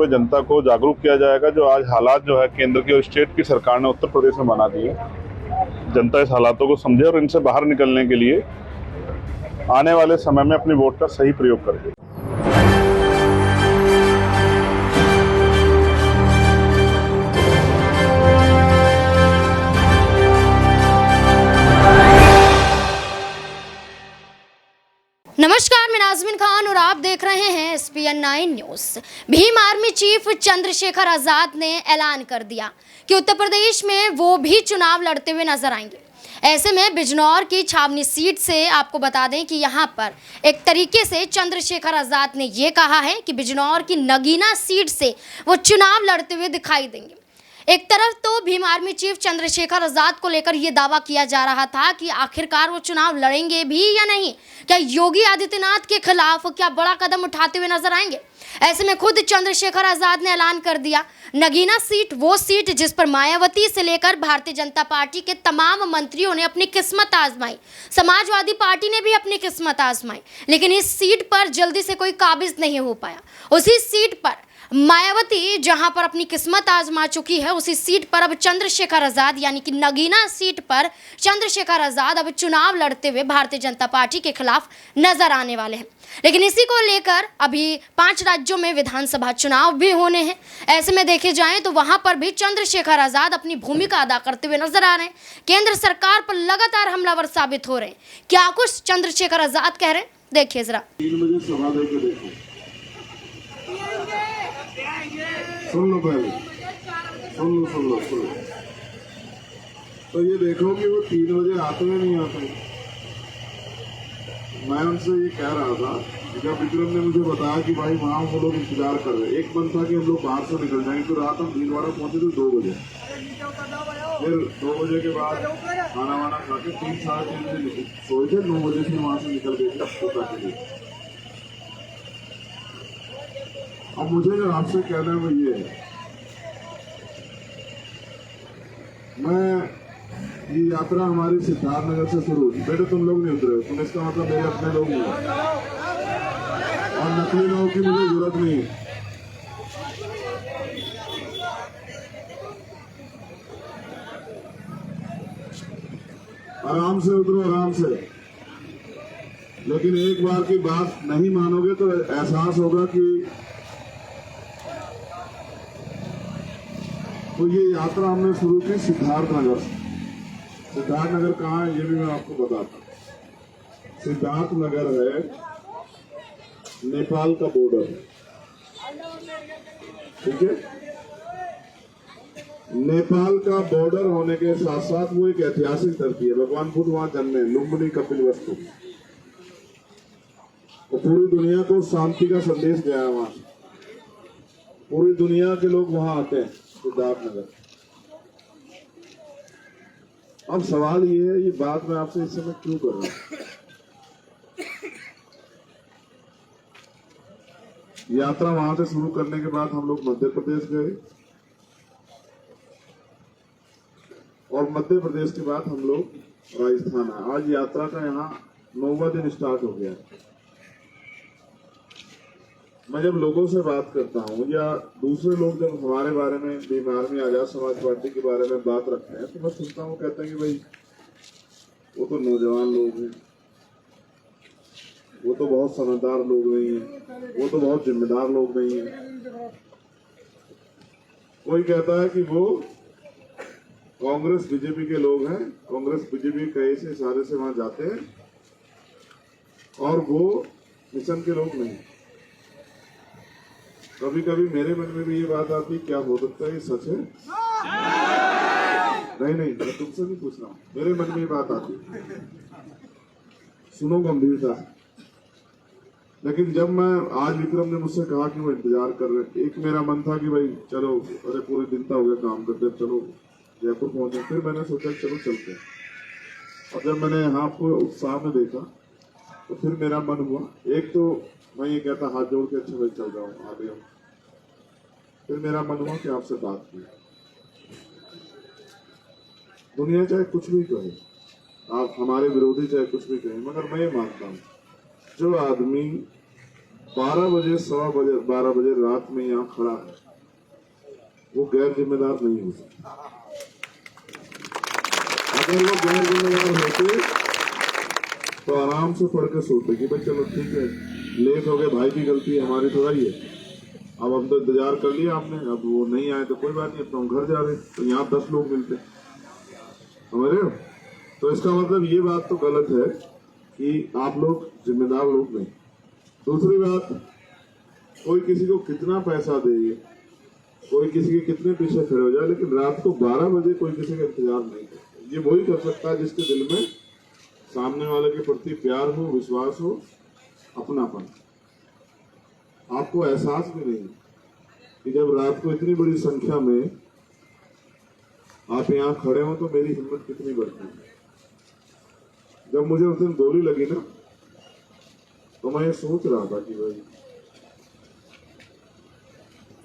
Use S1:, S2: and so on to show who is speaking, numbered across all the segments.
S1: पे जनता को जागरूक किया जाएगा। जो आज हालात जो है केंद्र की और स्टेट की सरकार ने उत्तर प्रदेश में बना दिए, जनता इस हालातों को समझे और इनसे बाहर निकलने के लिए आने वाले समय में अपनी वोट का सही प्रयोग करे।
S2: नमस्कार, मैं नाज़मीन खान और आप देख रहे हैं SPN9 news. Bhim army chief Chandrashekhar Azad ने ऐलान कर दिया कि उत्तर प्रदेश में वो भी चुनाव लड़ते हुए नजर आएंगे। ऐसे में बिजनौर की छावनी सीट से आपको बता दें कि यहां पर एक तरीके से चंद्रशेखर आजाद ने ये कहा है कि बिजनौर की नगीना सीट से वो चुनाव लड़ते हुए दिखाई देंगे। एक तरफ तो भीम आर्मी चीफ चंद्रशेखर आजाद को लेकर यह दावा किया जा रहा था कि आखिरकार वो चुनाव लड़ेंगे भी या नहीं, क्या योगी आदित्यनाथ के खिलाफ क्या बड़ा कदम उठाते हुए नजर आएंगे। ऐसे में खुद चंद्रशेखर आजाद ने ऐलान कर दिया, नगीना सीट वो सीट जिस पर मायावती से लेकर भारतीय जनता पार्टी के तमाम मंत्रियों ने अपनी किस्मत आजमाई, समाजवादी पार्टी ने भी अपनी किस्मत आजमाई, लेकिन इस सीट पर जल्दी से कोई काबिज नहीं हो पाया। उसी सीट पर मायावती जहां पर अपनी किस्मत आजमा चुकी है, उसी सीट पर अब चंद्रशेखर आजाद यानी कि नगीना सीट पर चंद्रशेखर आजाद अब चुनाव लड़ते हुए भारतीय जनता पार्टी के खिलाफ नजर आने वाले हैं। लेकिन इसी को लेकर अभी 5 राज्यों में विधानसभा चुनाव भी होने हैं। ऐसे में देखे जाएं तो वहां पर भी चंद्रशेखर आजाद अपनी भूमिका अदा करते हुए नजर आ रहे हैं। केंद्र सरकार पर लगातार हमलावर साबित हो रहे हैं। क्या कुछ चंद्रशेखर आजाद कह रहे हैं, देखिए जरा।
S3: 3 बजे सभा देके देखो, सुन लो पहले, सुन लो। तो ये देखो कि वो 3 बजे आते हैं नहीं आते। मैं उनसे ये कह रहा था, जब विक्रम ने मुझे बताया कि भाई वहाँ वो लोग इंतजार कर रहे हैं, एक मन था कि हम लोग बाहर से निकल जाएंगे, तो रात हम भीलवाड़ा पहुंचे थे 2 बजे। फिर 2 बजे के बाद खाना वाना खा के 3 साढ़े 3 बजे सोए थे, 9 बजे से वहाँ से निकल गए थे। अब मुझे जो आपसे कहना है वो ये है, ये यात्रा हमारी सिद्धार्थ नगर से शुरू हुई। बेटे तुम लोग नहीं उतरे, तुम इसका मतलब मेरे अपने लोग नहीं और नकली लोगों की मुझे जरूरत नहीं है। आराम से उतरो, आराम से। लेकिन एक बार की बात नहीं मानोगे तो एहसास होगा कि तो ये यात्रा हमने शुरू की सिद्धार्थ नगर से। सिद्धार्थ नगर कहाँ है ये भी मैं आपको बताता हूँ। सिद्धार्थ नगर है नेपाल का बॉर्डर, ठीक है। नेपाल का बॉर्डर होने के साथ साथ वो एक ऐतिहासिक धरती है। भगवान बुद्ध वहां जन्मे, लुम्बिनी कपिलवस्तु। तो पूरी दुनिया को शांति का संदेश गया है वहां। पूरी दुनिया के लोग वहां आते हैं सिद्धार्थ नगर। अब सवाल ये है, ये बात मैं आपसे इस समय क्यों कर रहा हूं। यात्रा वहां से शुरू करने के बाद हम लोग मध्य प्रदेश गए और मध्य प्रदेश के बाद हम लोग राजस्थान आए। आज यात्रा का यहाँ 9वां दिन स्टार्ट हो गया है। मैं जब लोगों से बात करता हूँ या दूसरे लोग जब हमारे बारे में, भीम आर्मी आजाद समाज पार्टी के बारे में बात रखते हैं, तो मैं सुनता हूँ, कहते हैं कि भाई वो तो नौजवान लोग हैं, वो तो बहुत समझदार लोग नहीं है, वो तो बहुत जिम्मेदार लोग नहीं है। कोई कहता है कि वो कांग्रेस बीजेपी के लोग हैं, कांग्रेस बीजेपी कई से इशारे से वहां जाते हैं और वो मिशन के लोग नहीं। कभी कभी मेरे मन में भी ये बात आती, क्या हो सकता है ये सच है? नहीं, मैं तुमसे नहीं पूछ रहा हूँ, मेरे मन में ये बात आती। सुनो गंभीरता। लेकिन जब मैं आज विक्रम ने मुझसे कहा कि वो इंतजार कर रहे, एक मेरा मन था कि भाई चलो, अरे पूरे दिन तो हो गया काम करते, चलो जयपुर पहुंचे। फिर मैंने सोचा चलो चलते हैं। और जब मैंने यहाँ को उत्साह में देखा तो फिर मेरा मन हुआ, एक तो मैं ये कहता हाथ जोड़ के अच्छा भाई चल रहा हूँ, आ गया। फिर मेरा मन हुआ कि आपसे बात की। दुनिया चाहे कुछ भी कहे, आप हमारे विरोधी चाहे कुछ भी कहें, मगर मैं ये मानता हूँ जो आदमी 12 बजे, सवा बजे, 12 बजे रात में यहाँ खड़ा है, वो गैर जिम्मेदार नहीं हो सकता। अगर वो गैर जिम्मेदार होते तो आराम से पढ़ के सोते कि भाई चलो ठीक है, लेट हो गए, भाई की गलती है, हमारी थोड़ा ही है, अब हम तो इंतजार कर लिया आपने, अब वो नहीं आए तो कोई बात नहीं, अपना घर जा रहे, तो यहाँ 10 लोग मिलते, समझ रहे हो? तो इसका मतलब ये बात तो गलत है कि आप लोग जिम्मेदार लोग नहीं। दूसरी बात, कोई किसी को कितना पैसा दे, कोई किसी के कितने पीछे खड़े हो जाए, लेकिन रात को 12 बजे कोई किसी का इंतजार नहीं करता। ये वही कर सकता है जिसके दिल में सामने वाले के प्रति प्यार हो, विश्वास हो, अपनापन। आपको एहसास भी नहीं कि जब रात को इतनी बड़ी संख्या में आप यहाँ खड़े हो तो मेरी हिम्मत कितनी बढ़ती है। जब मुझे उस दिन गोली लगी ना, तो मैं ये सोच रहा था कि भाई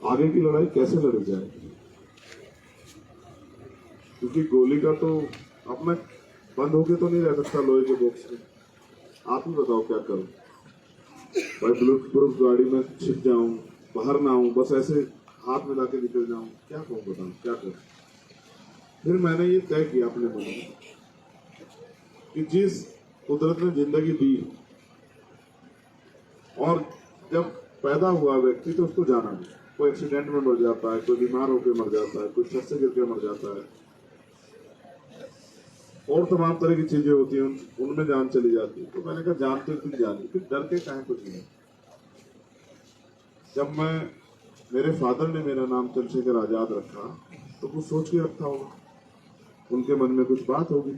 S3: आगे की लड़ाई कैसे लड़ी जाएगी, क्योंकि गोली का तो अपना बंद होके तो नहीं रह सकता लोहे के बॉक्स में। आप ही बताओ क्या करूं भाई, बुलेट प्रूफ गाड़ी में छिप जाऊं, बाहर ना आऊं, बस ऐसे हाथ मिला के निकल जाऊं, क्या कहूं, बताऊं क्या करूं। फिर मैंने ये तय किया अपने मन में कि जिस कुदरत ने जिंदगी दी और जब पैदा हुआ व्यक्ति तो उसको जाना नहीं। कोई एक्सीडेंट में मर जाता है, कोई बीमार होकर मर जाता है, कोई छत से गिर के मर जाता है, और तमाम तरह की चीजें होती हैं, उनमें जान चली जाती है। तो मैंने कहा जान तो इतनी जानी, फिर डर के काहे कुछ नहीं। जब मेरे फादर ने मेरा नाम चंद्रशेखर आजाद रखा तो कुछ सोच के रखा होगा, उनके मन में कुछ बात होगी।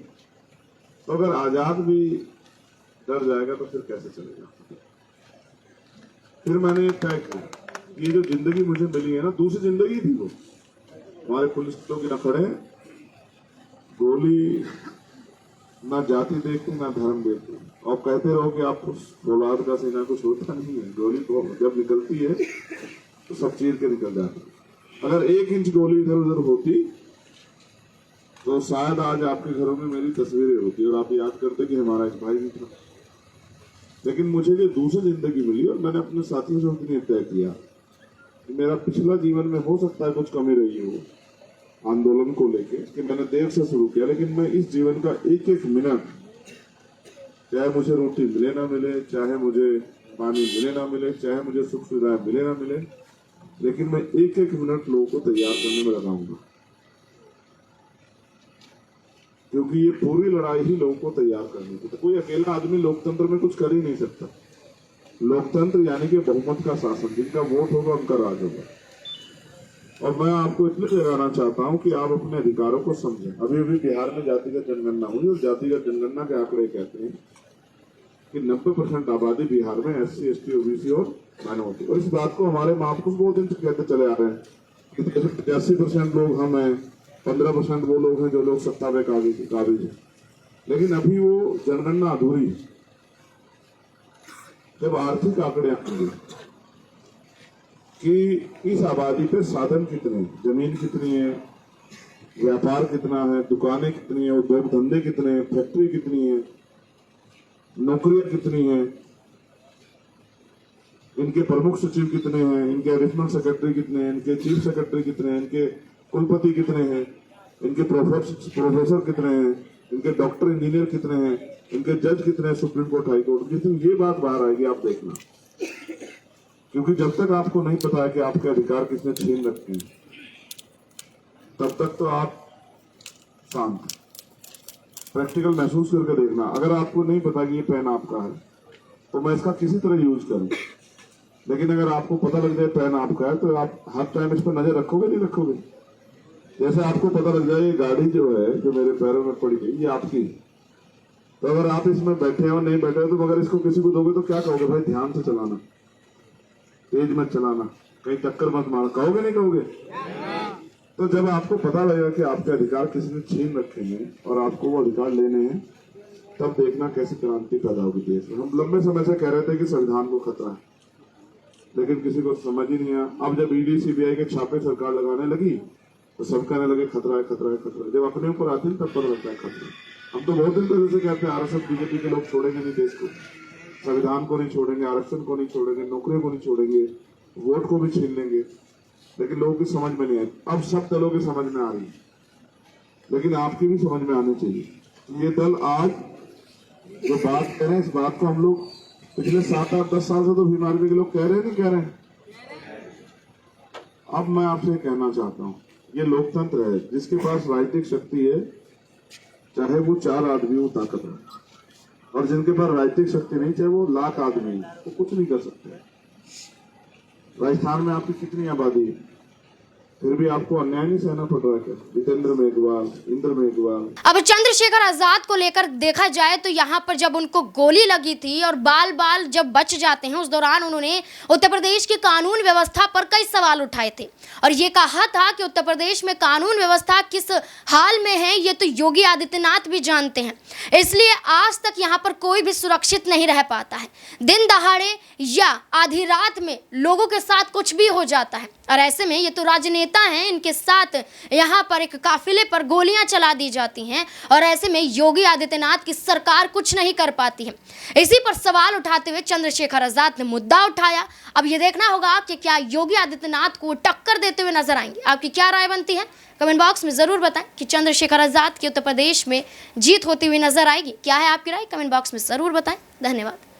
S3: तो अगर आजाद भी डर जाएगा तो फिर कैसे चलेगा। फिर मैंने तय किया, ये जो जिंदगी मुझे मिली है ना, दूसरी जिंदगी थी वो। हमारे पुलिस लोग ना खड़े, गोली ना जाति देखती ना धर्म देखती, और कहते रहो कि आप फौलाद का सीना कुछ होता नहीं है। गोली तो जब निकलती है तो सब चीर के निकल जाती है। अगर 1 इंच गोली इधर उधर होती तो शायद आज आपके घरों में मेरी तस्वीरें होती और आप याद करते कि हमारा एक भाई भी था। लेकिन मुझे ये दूसरी जिंदगी मिली और मैंने अपने साथियों से उतनी तय किया कि मेरा पिछला जीवन में हो सकता है कुछ कमी रही हो आंदोलन को लेके, कि मैंने देर से शुरू किया, लेकिन मैं इस जीवन का एक एक मिनट, चाहे मुझे रोटी मिले ना मिले, चाहे मुझे पानी मिले ना मिले, चाहे मुझे सुख सुविधाएं मिले ना मिले, लेकिन मैं एक एक मिनट लोगों को तैयार करने में लगाऊंगा, क्योंकि ये पूरी लड़ाई ही लोगों को तैयार करनी थी। तो कोई अकेला आदमी लोकतंत्र में कुछ कर ही नहीं सकता। लोकतंत्र यानी कि बहुमत का शासन, जिनका वोट होगा उनका राज होगा। और मैं आपको इतने जगाना चाहता हूं कि आप अपने अधिकारों को समझें। अभी अभी बिहार में जातिगत जनगणना हुई और जातिगत जनगणना के आंकड़े कहते हैं कि 90% आबादी बिहार में SC, ST, OBC और माइनॉरिटी। और इस बात को हमारे महापुरुष बहुत दिन से कहते चले आ रहे हैं कि 85% लोग हम हैं, 15% वो लोग हैं जो लोग सत्ता में काबिज हैं। लेकिन अभी वो जनगणना अधूरी है। जब आर्थिक आंकड़े आएंगे कि इस आबादी पे साधन कितने हैं, जमीन कितनी है, व्यापार कितना है, दुकानें कितनी है, उद्योग धंधे कितने हैं, फैक्ट्री कितनी है, नौकरियां कितनी हैं, इनके प्रमुख सचिव कितने हैं, इनके एडिशनल सेक्रेटरी कितने हैं, इनके चीफ सेक्रेटरी कितने हैं, इनके कुलपति कितने हैं, इनके प्रोफेसर कितने हैं, इनके डॉक्टर इंजीनियर कितने हैं, इनके जज कितने हैं सुप्रीम कोर्ट हाई कोर्ट। जिस दिन ये बात बाहर आएगी आप देखना, क्योंकि जब तक आपको नहीं पता है कि आपके अधिकार किसने छीन रखे हैं, तब तक तो आप शांत। प्रैक्टिकल महसूस करके देखना। अगर आपको नहीं पता कि ये पेन आपका है तो मैं इसका किसी तरह यूज करूं, लेकिन अगर आपको पता लग जाए पेन आपका है तो आप हर टाइम इस पर नजर रखोगे नहीं रखोगे। जैसे आपको पता लग जाए ये गाड़ी जो है जो मेरे पैरों में पड़ी है ये आपकी, तो अगर आप इसमें बैठे हो नहीं बैठे हो तो अगर इसको किसी को दोगे तो क्या कहोगे, भाई ध्यान से चलाना, तेज मत चलाना, कहीं टक्कर मत मार, कहोगे नहीं कहोगे। तो जब आपको पता लगेगा कि आपके अधिकार किसी ने छीन रखे हैं और आपको वो अधिकार लेने हैं, तब देखना कैसी क्रांति पैदा होगी देश में। हम लंबे समय से कह रहे थे कि संविधान को खतरा है, लेकिन किसी को समझ ही नहीं आया। अब जब ED CBI के छापे सरकार लगाने लगी तो सब कहने लगे खतरा है खतरा है खतरा है। जब अपने ऊपर आते हैं तब पता लगता है खतरा। हम तो बहुत दिन पहले से कहते हैं RSS BJP के लोग छोड़ेंगे नहीं देश को, संविधान को नहीं छोड़ेंगे, आरक्षण को नहीं छोड़ेंगे, नौकरियों को नहीं छोड़ेंगे, वोट को भी छीन लेंगे, लेकिन लोगों की समझ में नहीं आई। अब सब दलों की समझ में आ रही है, लेकिन आपकी भी समझ में आनी चाहिए। ये दल आज जो बात कह रहे हैं, इस बात को हम लोग पिछले 7, 8, 10 साल से तो भीम आर्मी के लोग कह रहे हैं, नहीं कह रहे हैं। अब मैं आपसे कहना चाहता हूँ, ये लोकतंत्र है, जिसके पास राजनीतिक शक्ति है, चाहे वो 4 आदमी हो ताकत है, और जिनके पास राजनीतिक शक्ति नहीं, चाहे वो लाख आदमी है, वो कुछ नहीं कर सकते। राजस्थान में आपकी कितनी आबादी है, फिर भी आपको अन्याय नहीं सहना पड़ रहा है क्या? जितेंद्र मेघवाल, इंद्र मेघवाल।
S2: अब चंद्रशेखर आजाद को लेकर देखा जाए तो यहाँ पर जब उनको गोली लगी थी और बाल बाल जब बच जाते हैं, उस दौरान उन्होंने उत्तर प्रदेश की कानून व्यवस्था पर कई सवाल उठाए थे और ये कहा था कि उत्तर प्रदेश में कानून व्यवस्था किस हाल में है ये तो योगी आदित्यनाथ भी जानते हैं, इसलिए आज तक यहाँ पर कोई भी सुरक्षित नहीं रह पाता है। दिन दहाड़े या आधी रात में लोगों के साथ कुछ भी हो जाता है और ऐसे में ये तो राजनेता हैं, इनके साथ यहाँ पर एक काफिले पर गोलियां चला दी जाती हैं और ऐसे में योगी आदित्यनाथ की सरकार कुछ नहीं कर पाती है। इसी पर सवाल उठाते हुए चंद्रशेखर आजाद ने मुद्दा उठाया। अब ये देखना होगा कि क्या योगी आदित्यनाथ को टक्कर देते हुए नजर आएंगे। आपकी क्या राय बनती है? कमेंट बॉक्स में जरूर बताएं कि चंद्रशेखर आजाद की उत्तर प्रदेश में जीत होती हुई नजर आएगी। क्या है आपकी राय? कमेंट बॉक्स में जरूर बताएं। धन्यवाद।